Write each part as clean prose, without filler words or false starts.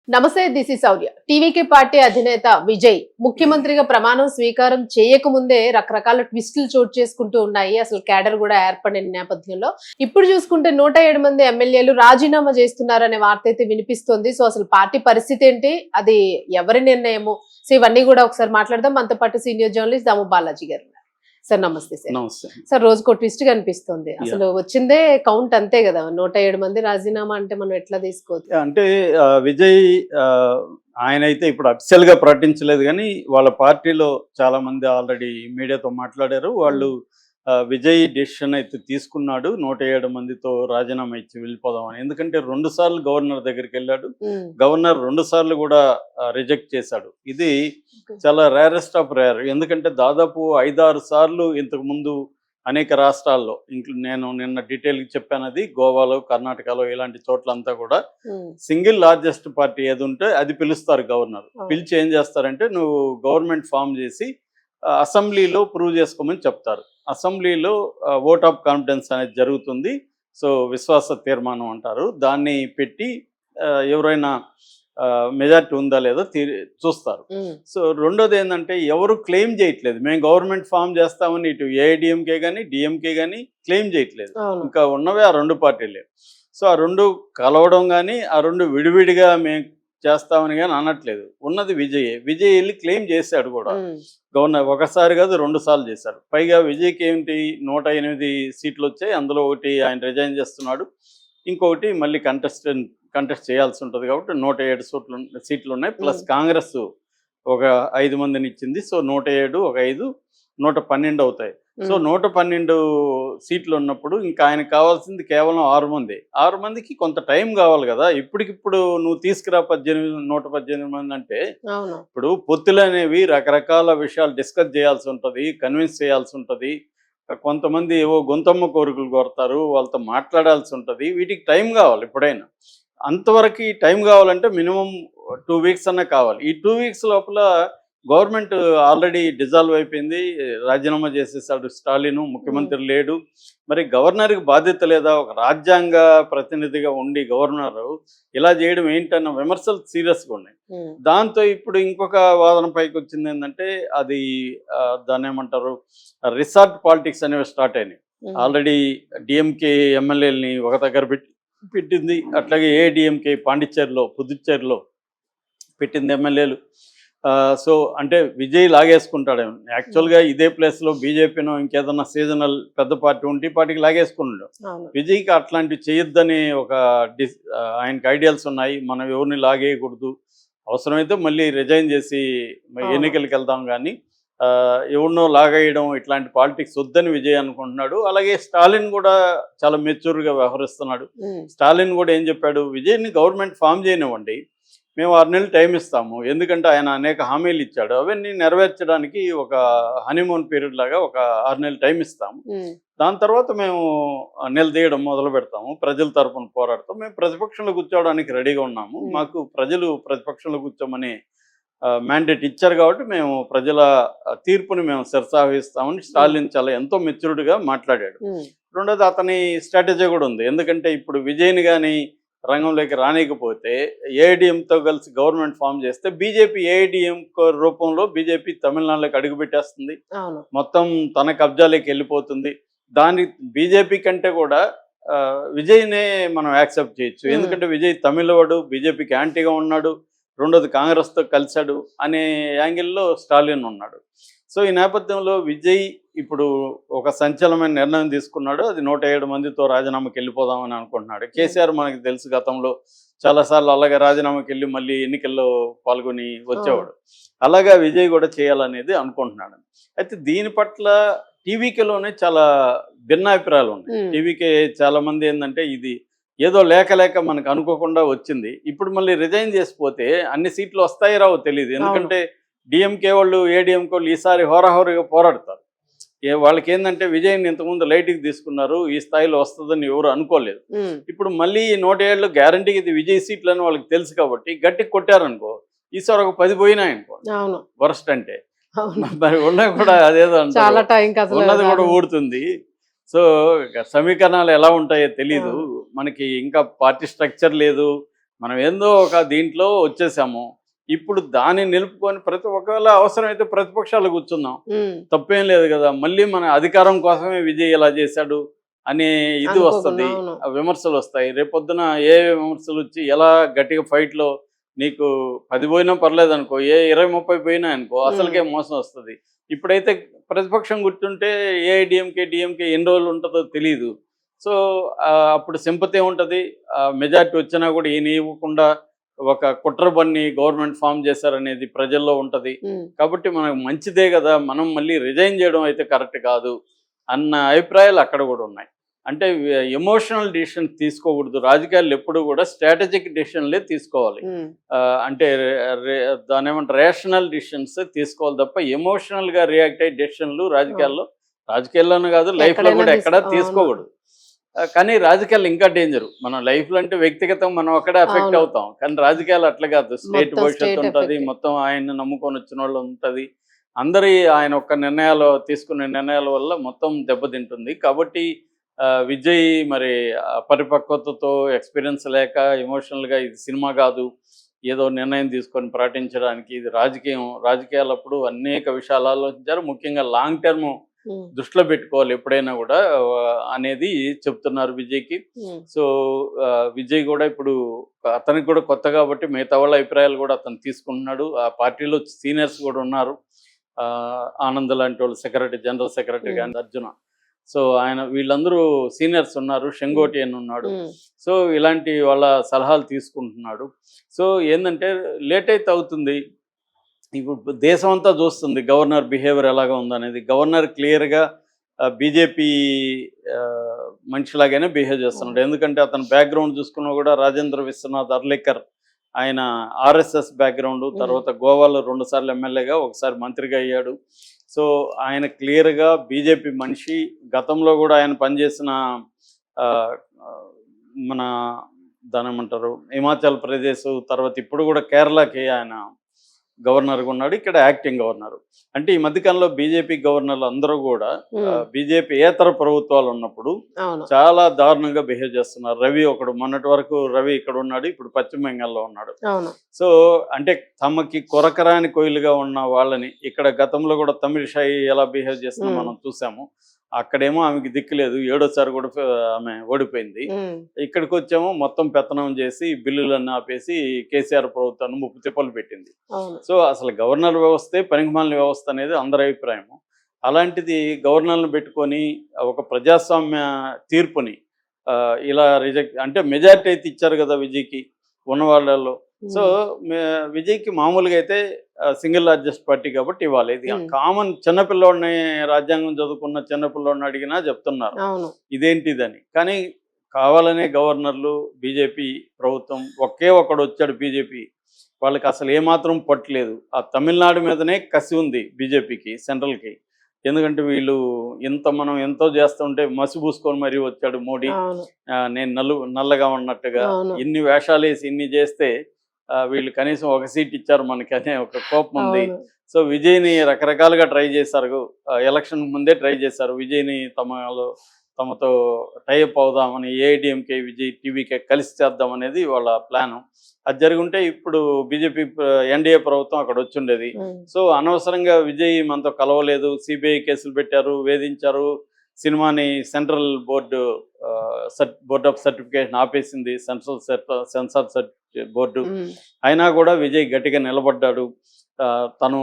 నమస్తే, this is Sourya. TVK party అధినేత విజయ్ ముఖ్యమంత్రిగా ప్రమాణం స్వీకారం చేయకముందే రకరకాల ట్విస్టులు చోటు చేసుకుంటూ ఉన్నాయి. అసలు క్యాడర్ కూడా ఏర్పడిన నేపథ్యంలో ఇప్పుడు చూసుకుంటే 107 మంది ఎమ్మెల్యేలు రాజీనామా చేస్తున్నారనే వార్త అయితే వినిపిస్తోంది. సో అసలు పార్టీ పరిస్థితి ఏంటి, అది ఎవరి నిర్ణయము, సో ఇవన్నీ కూడా ఒకసారి మాట్లాడదాం. మనతో పాటు సీనియర్ జర్నలిస్ట్ దాము బాలాజీ గారు. సార్ నమస్తే. సార్ నమస్తే సార్, రోజుకో ట్విస్ట్ కనిపిస్తుంది. అసలు వచ్చిందే కౌంట్ అంతే కదా, 107 మంది రాజీనామా అంటే మనం ఎట్లా తీసుకోవచ్చు? అంటే విజయ్ ఆయన అయితే ఇప్పుడు అఫిషియల్ గా ప్రకటించలేదు, కానీ వాళ్ళ పార్టీలో చాలా మంది ఆల్రెడీ మీడియాతో మాట్లాడారు. వాళ్ళు విజయ్ డెసిషన్ అయితే తీసుకున్నాడు 107 మందితో రాజీనామా ఇచ్చి వెళ్ళిపోదామని. ఎందుకంటే 2 సార్లు గవర్నర్ దగ్గరికి వెళ్ళాడు, గవర్నర్ 2 సార్లు కూడా రిజెక్ట్ చేశాడు. ఇది చాలా రేరెస్ట్ ఆఫ్ రేర్. ఎందుకంటే దాదాపు 5-6 సార్లు ఇంతకు ముందు అనేక రాష్ట్రాల్లో, నేను నిన్న డీటెయిల్ చెప్పాను, అది గోవాలో, కర్ణాటకలో, ఇలాంటి చోట్లంతా కూడా సింగిల్ లార్జెస్ట్ పార్టీ ఏది ఉంటే అది పిలుస్తారు గవర్నర్. పిలిచి ఏం చేస్తారంటే, నువ్వు గవర్నమెంట్ ఫామ్ చేసి అసెంబ్లీలో ప్రూవ్ చేసుకోమని చెప్తారు. అసెంబ్లీలో ఓట్ ఆఫ్ కాన్ఫిడెన్స్ అనేది జరుగుతుంది. సో విశ్వాస తీర్మానం అంటారు. దాన్ని పెట్టి ఎవరైనా మెజార్టీ ఉందా లేదా చూస్తారు. సో రెండోది ఏంటంటే, ఎవరు క్లెయిమ్ చేయట్లేదు మేము గవర్నమెంట్ ఫామ్ చేస్తామని. ఇటు ఏఐడిఎంకే కానీ డిఎంకే కానీ క్లెయిమ్ చేయట్లేదు. ఇంకా ఉన్నవే ఆ 2 పార్టీలే. సో ఆ 2 కలవడం కానీ, ఆ 2 విడివిడిగా మేము చేస్తామని కానీ అనట్లేదు. ఉన్నది విజయ్ వెళ్ళి క్లెయిమ్ చేశాడు కూడా. గవర్నర్ ఒకసారి కాదు 2 సార్లు చేశారు. పైగా విజయ్కి ఏమిటి 108 సీట్లు వచ్చాయి. అందులో ఒకటి ఆయన రిజైన్ చేస్తున్నాడు, ఇంకొకటి మళ్ళీ కంటెస్ట్ చేయాల్సి ఉంటుంది. కాబట్టి 107 సీట్లు ఉన్నాయి. ప్లస్ కాంగ్రెస్ ఒక 5 మందిని ఇచ్చింది. సో 107 ఒక 5 112 అవుతాయి. సో 112 సీట్లు ఉన్నప్పుడు ఇంకా ఆయనకు కావాల్సింది కేవలం 6 మందికి కొంత టైం కావాలి కదా. ఇప్పటికిప్పుడు నువ్వు తీసుకురా 118 మంది అంటే, ఇప్పుడు పొత్తులు అనేవి రకరకాల విషయాలు డిస్కస్ చేయాల్సి ఉంటుంది, కన్విన్స్ చేయాల్సి ఉంటుంది. కొంతమంది ఏవో గొంతమ్మ కోరికలు కోరతారు, వాళ్ళతో మాట్లాడాల్సి ఉంటుంది. వీటికి టైం కావాలి. ఎప్పుడైనా అంతవరకు టైం కావాలంటే మినిమం 2 వీక్స్ అన్నా కావాలి. ఈ 2 వీక్స్ లోపల గవర్నమెంట్ ఆల్రెడీ డిజాల్వ్ అయిపోయింది, రాజీనామా చేసేసాడు స్టాలిన్, ముఖ్యమంత్రి లేడు. మరి గవర్నర్కి బాధ్యత లేదా? ఒక రాజ్యాంగ ప్రతినిధిగా ఉండి గవర్నర్ ఇలా చేయడం ఏంటన్న విమర్శలు సీరియస్గా ఉన్నాయి. దాంతో ఇప్పుడు ఇంకొక వాదన పైకి వచ్చింది ఏంటంటే, అది దాన్ని ఏమంటారు, రిసార్ట్ పాలిటిక్స్ అనేవి స్టార్ట్ అయినాయి. ఆల్రెడీ డిఎంకే ఎమ్మెల్యేలని ఒక దగ్గర పెట్టింది. అట్లాగే ఏడిఎంకే పాండిచ్చేరిలో, పుదుచ్చేరిలో పెట్టింది ఎమ్మెల్యేలు. సో అంటే విజయ్ లాగేసుకుంటాడేమో. యాక్చువల్గా ఇదే ప్లేస్లో బీజేపీనో ఇంకేదన్నా సీజనల్ పెద్ద పార్టీ ఉంటే పార్టీకి లాగేసుకున్నాడు. విజయ్కి అట్లాంటివి చేయొద్దని ఒక ఆయనకి ఐడియాల్స్ ఉన్నాయి. మనం ఎవరిని లాగేయకూడదు, అవసరమైతే మళ్ళీ రిజైన్ చేసి ఎన్నికలకు వెళ్దాం, కానీ ఎవరినో లాగేయడం ఇట్లాంటి పాలిటిక్స్ వద్దని విజయ్ అనుకుంటున్నాడు. అలాగే స్టాలిన్ కూడా చాలా మెచ్యూర్గా వ్యవహరిస్తున్నాడు. స్టాలిన్ కూడా ఏం చెప్పాడు, విజయ్ని గవర్నమెంట్ ఫామ్ చేయనివ్వండి, మేము 6 నెలలు టైం ఇస్తాము. ఎందుకంటే ఆయన అనేక హామీలు ఇచ్చాడు, అవన్నీ నెరవేర్చడానికి ఒక హనీమూన్ పీరియడ్ లాగా ఒక 6 నెలలు టైం ఇస్తాము. దాని తర్వాత మేము నిలదీయడం మొదలు పెడతాము, ప్రజల తరఫున పోరాడతాం. మేము ప్రతిపక్షంలో కూర్చోవడానికి రెడీగా ఉన్నాము, మాకు ప్రజలు ప్రతిపక్షంలో కూర్చోమని మ్యాండేట్ ఇచ్చారు, కాబట్టి మేము ప్రజల తీర్పుని మేము శిరసావహిస్తామని స్టాలిన్ చాలా ఎంతో మెచ్యూర్డ్గా మాట్లాడాడు. రెండోది అతని స్ట్రాటజీ కూడా ఉంది. ఎందుకంటే ఇప్పుడు విజయ్ని కానీ రంగంలోకి రానికపోతే ఏఐడిఎంతో కలిసి గవర్నమెంట్ ఫామ్ చేస్తే బీజేపీ ఏఐడిఎం రూపంలో బీజేపీ తమిళనాడులోకి అడుగుపెట్టేస్తుంది, మొత్తం తన కబ్జాలోకి వెళ్ళిపోతుంది. దాని బీజేపీ కంటే కూడా విజయ్నే మనం యాక్సెప్ట్ చేయొచ్చు. ఎందుకంటే విజయ్ తమిళవాడు, బీజేపీకి యాంటీగా ఉన్నాడు, రెండోది కాంగ్రెస్తో కలిశాడు అనే యాంగిల్లో స్టాలిన్ ఉన్నాడు. సో ఈ నేపథ్యంలో విజయ్ ఇప్పుడు ఒక సంచలనమైన నిర్ణయం తీసుకున్నాడు. అది 107 మందితో రాజీనామాకి వెళ్ళిపోదామని అనుకుంటున్నాడు. కేసీఆర్ మనకి తెలుసు, గతంలో చాలాసార్లు అలాగే రాజీనామాకి వెళ్ళి మళ్ళీ ఎన్నికల్లో పాల్గొని వచ్చేవాడు. అలాగా విజయ్ కూడా చేయాలనేది అనుకుంటున్నాడు. అయితే దీని పట్ల టీవీకేలోనే చాలా భిన్నాభిప్రాయాలు ఉన్నాయి. టీవీకే చాలా మంది ఏంటంటే, ఇది ఏదో లేక మనకు అనుకోకుండా వచ్చింది, ఇప్పుడు మళ్ళీ రిజైన్ చేసిపోతే అన్ని సీట్లు వస్తాయి రావో తెలియదు. ఎందుకంటే డిఎంకే వాళ్ళు, ఏడిఎంకే వాళ్ళు ఈసారి హోరాహోరీగా పోరాడతారు. వాళ్ళకి ఏంటంటే, విజయ్ని ఇంతకుముందు లైట్కి తీసుకున్నారు, ఈ స్థాయిలో వస్తుందని ఎవరు అనుకోలేదు. ఇప్పుడు మళ్ళీ 107 గ్యారంటీకి ఇది విజయ్ సీట్లు అని వాళ్ళకి తెలుసు, కాబట్టి గట్టికి కొట్టారనుకో, ఈసారి ఒక 10 పోయినాయనుకో వరస్ట్ అంటే. మరి ఉన్నది కూడా అదేదో ఉన్నది కూడా ఊడుతుంది. సో సమీకరణాలు ఎలా ఉంటాయో తెలీదు మనకి, ఇంకా పార్టీ స్ట్రక్చర్ లేదు, మనం ఏందో ఒక దీంట్లో వచ్చేసాము. ఇప్పుడు దాన్ని నిలుపుకొని ఒకవేళ అవసరమైతే ప్రతిపక్షాలు కూర్చుందాం, తప్పేం లేదు కదా. మళ్ళీ మన అధికారం కోసమే విజయ్ ఇలా చేశాడు అనే ఇది వస్తుంది, అవును. విమర్శలు వస్తాయి. రేపొద్దున ఏ విమర్శలు వచ్చి ఎలా గట్టిగా ఫైట్లో నీకు 10 పోయినా పర్లేదు అనుకో, ఏ 20-30 పోయినా అనుకో, అసలుకే మోసం వస్తుంది. ఇప్పుడైతే ప్రతిపక్షం కూర్చుంటే డిఎంకే ఎన్ని రోజులు ఉంటుందో తెలియదు. సో అప్పుడు సింపతి ఉంటుంది. మెజారిటీ వచ్చినా కూడా ఈయన ఇవ్వకుండా ఒక కుట్ర బన్ని గవర్నమెంట్ ఫామ్ చేశారనేది ప్రజల్లో ఉంటుంది. కాబట్టి మనకు మంచిదే కదా, మనం మళ్ళీ రిజైన్ చేయడం అయితే కరెక్ట్ కాదు అన్న అభిప్రాయాలు అక్కడ కూడా ఉన్నాయి. అంటే ఎమోషనల్ డిసిషన్ తీసుకోకూడదు. రాజకీయాలు ఎప్పుడు కూడా స్ట్రాటజిక్ డిసిషన్లే తీసుకోవాలి. అంటే దాని ఏమంటారు, రేషనల్ డిసిషన్స్ తీసుకోవాలి తప్ప ఎమోషనల్గా రియాక్ట్ అయ్యే డిసిషన్లు రాజకీయాల్లోనే కాదు, లైఫ్లో కూడా ఎక్కడా తీసుకోకూడదు. కానీ రాజకీయాలు ఇంకా డేంజర్. మన లైఫ్లో అంటే వ్యక్తిగతం మనం అక్కడే అఫెక్ట్ అవుతాం, కానీ రాజకీయాలు అట్లా కాదు. స్టేట్ భవిష్యత్తు ఉంటుంది, మొత్తం ఆయన నమ్ముకొని వచ్చిన వాళ్ళు ఉంటుంది. అందరి ఆయన ఒక్క తీసుకునే నిర్ణయాల వల్ల మొత్తం దెబ్బతింటుంది. కాబట్టి విజయ్ మరి పరిపక్వతతో ఎక్స్పీరియన్స్ లేక ఎమోషనల్గా ఇది సినిమా కాదు, ఏదో నిర్ణయం తీసుకొని ప్రకటించడానికి, ఇది రాజకీయాలప్పుడు అనేక విషయాలు ఆలోచించారు. ముఖ్యంగా లాంగ్ టర్మ్ దృష్టిలో పెట్టుకోవాలి ఎప్పుడైనా కూడా అనేది చెప్తున్నారు విజయ్కి. సో విజయ్ కూడా ఇప్పుడు అతనికి కూడా కొత్త కాబట్టి మిగతా వాళ్ళ అభిప్రాయాలు కూడా అతను తీసుకుంటున్నాడు. ఆ పార్టీలో సీనియర్స్ కూడా ఉన్నారు. ఆనంద్ లాంటి వాళ్ళు జనరల్ సెక్రటరీ కానీ అర్జున, సో వీళ్ళందరూ సీనియర్స్ ఉన్నారు. షెంగోటి అని ఉన్నాడు. సో ఇలాంటి వాళ్ళ సలహాలు తీసుకుంటున్నాడు. సో ఏంటంటే లేట్ అయితే అవుతుంది. ఇప్పుడు దేశం అంతా చూస్తుంది గవర్నర్ బిహేవియర్ ఎలాగా ఉందనేది. గవర్నర్ క్లియర్గా బీజేపీ మనిషిలాగానే బిహేవ్ చేస్తున్నాడు. ఎందుకంటే అతని బ్యాక్గ్రౌండ్ చూసుకున్నా కూడా రాజేంద్ర విశ్వనాథ్ అర్లేకర్, ఆయన ఆర్ఎస్ఎస్ బ్యాక్గ్రౌండ్, తర్వాత గోవాలో 2 సార్లు ఎమ్మెల్యేగా, ఒకసారి మంత్రిగా అయ్యాడు. సో ఆయన క్లియర్గా బీజేపీ మనిషి. గతంలో కూడా ఆయన పనిచేసిన మన దాని ఏమంటారు హిమాచల్ ప్రదేశ్, తర్వాత ఇప్పుడు కూడా కేరళకి ఆయన గవర్నర్గా ఉన్నాడు, ఇక్కడ యాక్టింగ్ గవర్నర్. అంటే ఈ మధ్యకాలంలో బీజేపీ గవర్నర్లు అందరూ కూడా బీజేపీ ఏతర ప్రభుత్వాలు ఉన్నప్పుడు చాలా దారుణంగా బిహేవ్ చేస్తున్నారు. మొన్నటి వరకు రవి ఇక్కడ ఉన్నాడు, ఇప్పుడు పశ్చిమ బెంగాల్లో ఉన్నాడు. సో అంటే తమకి కొరకరాని కోయిలుగా ఉన్న వాళ్ళని ఇక్కడ గతంలో కూడా తమిళిషాయి ఎలా బిహేవ్ చేస్తున్నా మనం చూసాము. అక్కడేమో ఆమెకి దిక్కులేదు, 7వ కూడా ఆమె ఓడిపోయింది. ఇక్కడికి వచ్చేమో మొత్తం పెత్తనం చేసి బిల్లులన్నీ ఆపేసి కేసీఆర్ ప్రభుత్వాన్ని ముప్పు తిప్పలు పెట్టింది. సో అసలు గవర్నర్ వ్యవస్థే పనికిమాలిన వ్యవస్థ అనేది అందరి అభిప్రాయము. అలాంటిది గవర్నర్ను పెట్టుకొని ఒక ప్రజాస్వామ్య తీర్పుని ఇలా రిజెక్ట్, అంటే మెజారిటీ అయితే ఇచ్చారు కదా విజయ్కి ఉన్న వాళ్ళలో. సో విజయ్కి మామూలుగా అయితే సింగిల్ లార్జెస్ట్ పార్టీ కాబట్టి ఇవ్వాలి. ఇది కామన్ చిన్నపిల్లోడిని, రాజ్యాంగం చదువుకున్న చిన్నపిల్లోడిని అడిగినా చెప్తున్నారు ఇదేంటిదని. కానీ కావాలనే గవర్నర్లు, బీజేపీ ప్రభుత్వం, ఒకడు వచ్చాడు బీజేపీ, వాళ్ళకి అసలు ఏమాత్రం పట్టలేదు. ఆ తమిళనాడు మీదనే కసి ఉంది బీజేపీకి, సెంట్రల్కి. ఎందుకంటే వీళ్ళు మనం ఎంతో చేస్తుంటే మసిబూసుకొని మరీ వచ్చాడు మోడీ. నేను నల్లగా ఉన్నట్టుగా ఇన్ని వేషాలు వేసి ఇన్ని చేస్తే వీళ్ళు కనీసం ఒక సీట్ ఇచ్చారు మనకి అనే ఒక కోపం ఉంది. సో విజయ్ని రకరకాలుగా ట్రై చేశారు. ఎలక్షన్ ముందే ట్రై చేశారు విజయ్ని తమతో టైఅప్ అవుదామని. ఏఐడిఎంకే విజయ్ టీవీకే కలిసి చేద్దాం అనేది వాళ్ళ ప్లాను. అది జరుగుంటే ఇప్పుడు బీజేపీ ఎన్డీఏ ప్రభుత్వం అక్కడ వచ్చిండేది. సో అనవసరంగా విజయ్ మనతో కలవలేదు, సిబిఐ కేసులు పెట్టారు, వేధించారు, సినిమాని సెంట్రల్ బోర్డ్ ఆఫ్ సర్టిఫికేషన్ ఆపేసింది, సెన్సార్ బోర్డు. అయినా కూడా విజయ్ గట్టిగా నిలబడ్డాడు. తను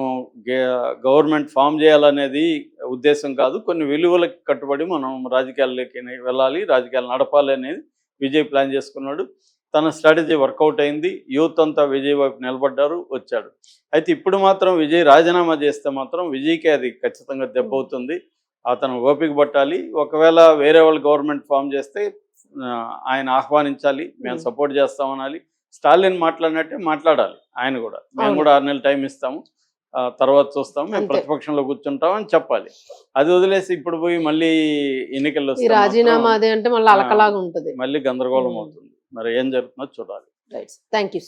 గవర్నమెంట్ ఫామ్ చేయాలనేది ఉద్దేశం కాదు, కొన్ని విలువలకు కట్టుబడి మనం రాజకీయాల్లోకి వెళ్ళాలి, రాజకీయాలు నడపాలి అనేది విజయ్ ప్లాన్ చేసుకున్నాడు. తన స్ట్రాటజీ వర్కౌట్ అయింది. యూత్ అంతా విజయ్ వైపు నిలబడ్డారు, వచ్చాడు. అయితే ఇప్పుడు మాత్రం విజయ్ రాజీనామా చేస్తే మాత్రం విజయ్కే అది ఖచ్చితంగా దెబ్బ అవుతుంది. అతను ఓపిక పట్టాలి. ఒకవేళ వేరే వాళ్ళు గవర్నమెంట్ ఫామ్ చేస్తే ఆయన ఆహ్వానించాలి, మేము సపోర్ట్ చేస్తామనాలి. స్టాలిన్ మాట్లాడినట్టే మాట్లాడాలి ఆయన కూడా. మేము కూడా 6 నెలలు టైం ఇస్తాము, తర్వాత చూస్తాము, మేము ప్రతిపక్షంలో కూర్చుంటాం అని చెప్పాలి. అది వదిలేసి ఇప్పుడు పోయి మళ్ళీ ఎన్నికల్లో రాజీనామా అదే అంటే మళ్ళీ అలకలాగా ఉంటుంది, మళ్ళీ గందరగోళం అవుతుంది. మరి ఏం జరుగుతుందో చూడాలి. Thank you.